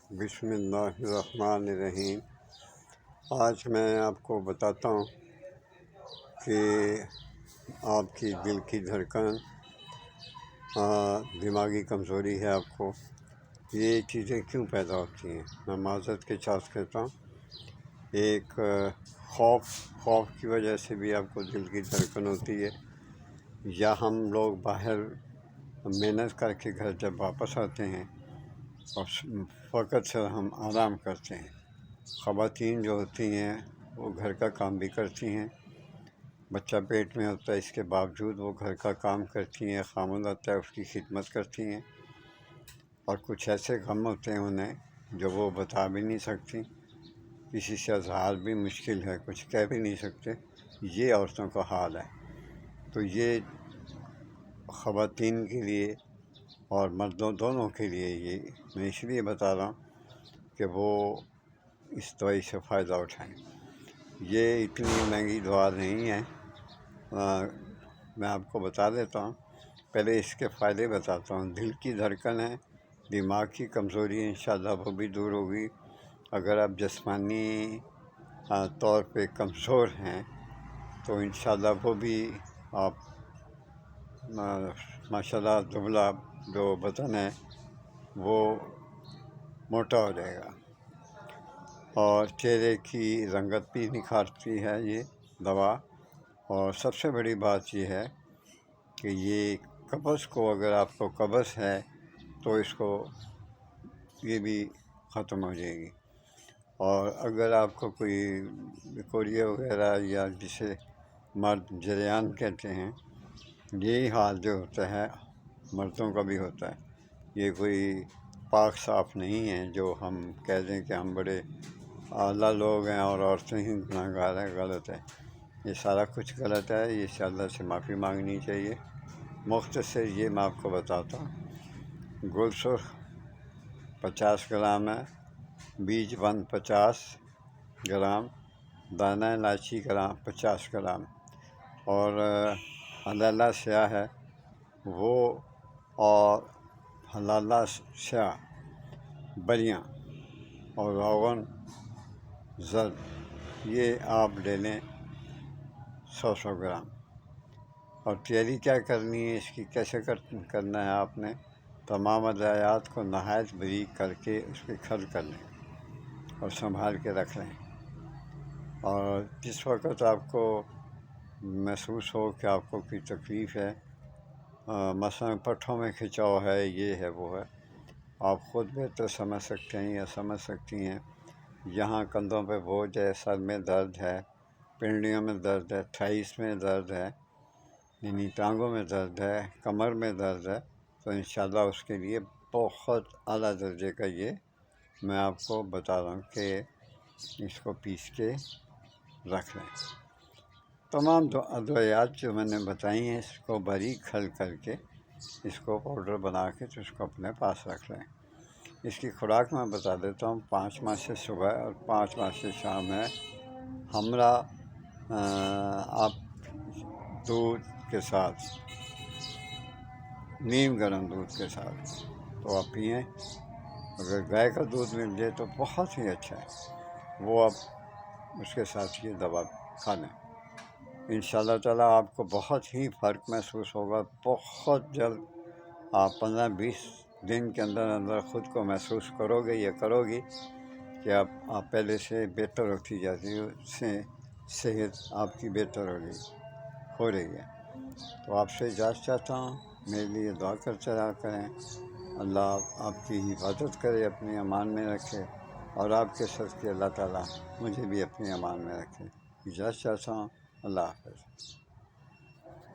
بسم اللہ الرحمن الرحیم۔ آج میں آپ کو بتاتا ہوں کہ آپ کی دل کی دھڑکن، دماغی کمزوری ہے آپ کو، یہ چیزیں کیوں پیدا ہوتی ہیں۔ میں معذرت کے ساتھ کہتا ہوں، ایک خوف کی وجہ سے بھی آپ کو دل کی دھڑکن ہوتی ہے، یا ہم لوگ باہر محنت کر کے گھر جب واپس آتے ہیں اور فقط سے ہم آرام کرتے ہیں۔ خواتین جو ہوتی ہیں وہ گھر کا کام بھی کرتی ہیں، بچہ پیٹ میں ہوتا ہے، اس کے باوجود وہ گھر کا کام کرتی ہیں، خامن آتا ہے اس کی خدمت کرتی ہیں، اور کچھ ایسے غم ہوتے ہیں انہیں جو وہ بتا بھی نہیں سکتی، کسی سے اظہار بھی مشکل ہے، کچھ کہہ بھی نہیں سکتے۔ یہ عورتوں کا حال ہے۔ تو یہ خواتین کے لیے اور مردوں دونوں کے لیے یہ میں اس لیے بتا رہا ہوں کہ وہ اس دوائی سے فائدہ اٹھائیں۔ یہ اتنی مہنگی دوا نہیں ہے، میں آپ کو بتا دیتا ہوں۔ پہلے اس کے فائدے بتاتا ہوں۔ دل کی دھڑکن ہے، دماغ کی کمزوری انشاءاللہ وہ بھی دور ہوگی۔ اگر آپ جسمانی طور پہ کمزور ہیں تو انشاءاللہ وہ بھی آپ ماشاءاللہ دبلا جو بدن ہے وہ موٹا ہو جائے گا، اور چہرے کی رنگت بھی نکھارتی ہے یہ دوا۔ اور سب سے بڑی بات یہ ہے کہ یہ قبض کو، اگر آپ کو قبض ہے تو اس کو یہ بھی ختم ہو جائے گی۔ اور اگر آپ کو کوئی کوریا وغیرہ یا جسے مرد جریان کہتے ہیں، یہی حال جو ہوتا ہے مردوں کا بھی ہوتا ہے۔ یہ کوئی پاک صاف نہیں ہے جو ہم کہہ دیں کہ ہم بڑے اعلیٰ لوگ ہیں اور عورتیں ہی گناہ گار ہیں، غلط ہے۔ یہ سارا کچھ غلط ہے، یہ سے اللہ سے معافی مانگنی چاہیے۔ مختصر یہ میں آپ کو بتاتا ہوں۔ گل سرخ 50 گرام ہے، بیج بند 50 گرام، دانہ الائچی 50 گرام، اور ہلالہ سیاہ ہے وہ، اور ہلالہ سیاہ بلیاں، اور روغن زرد، یہ آپ لے لیں 100 گرام۔ اور تیاری کیا کرنی ہے اس کی، کیسے کرنا ہے، آپ نے تمام ادویات کو نہایت باریک کر کے اس کے کھل کر لیں اور سنبھال کے رکھ لیں۔ اور جس وقت آپ کو محسوس ہو کہ آپ کو کوئی تکلیف ہے، مثلاً پٹھوں میں کھنچاؤ ہے، یہ ہے وہ ہے، آپ خود بہتر سمجھ سکتے ہیں یا سمجھ سکتی ہیں۔ یہاں کندھوں پہ بوجھ ہے، سر میں درد ہے، پنڈلیوں میں درد ہے، تھائیس میں درد ہے، یعنی ٹانگوں میں درد ہے، کمر میں درد ہے، تو انشاءاللہ اس کے لیے بہت اعلیٰ درجے کا یہ میں آپ کو بتا رہا ہوں کہ اس کو پیس کے رکھ لیں۔ تمام ادویات جو میں نے بتائی ہیں اس کو باریک کھل کر کے اس کو پاؤڈر بنا کے تو اس کو اپنے پاس رکھ لیں۔ اس کی خوراک میں بتا دیتا ہوں۔ 5 ماہ سے صبح اور 5 ماہ سے شام ہے، ہمراہ آپ دودھ کے ساتھ، نیم گرم دودھ کے ساتھ تو آپ پئیں۔ اگر گائے کا دودھ مل جائے تو بہت ہی اچھا ہے، وہ آپ اس کے ساتھ یہ دوا کھا لیں۔ انشاءاللہ تعالیٰ آپ کو بہت ہی فرق محسوس ہوگا۔ بہت جلد آپ 15-20 دن کے اندر اندر خود کو محسوس کرو گے یا کرو گی کہ آپ پہلے سے بہتر ہوتی جاتی ہو، صحت آپ کی بہتر ہو رہی ہے۔ تو آپ سے اجازت چاہتا ہوں، میرے لیے دعا کرتے رہا کریں۔ اللہ آپ کی حفاظت کرے، اپنے امان میں رکھے، اور آپ کے صدقے اللہ تعالیٰ مجھے بھی اپنے امان میں رکھے۔ اجازت چاہتا ہوں، اللہ حافظ۔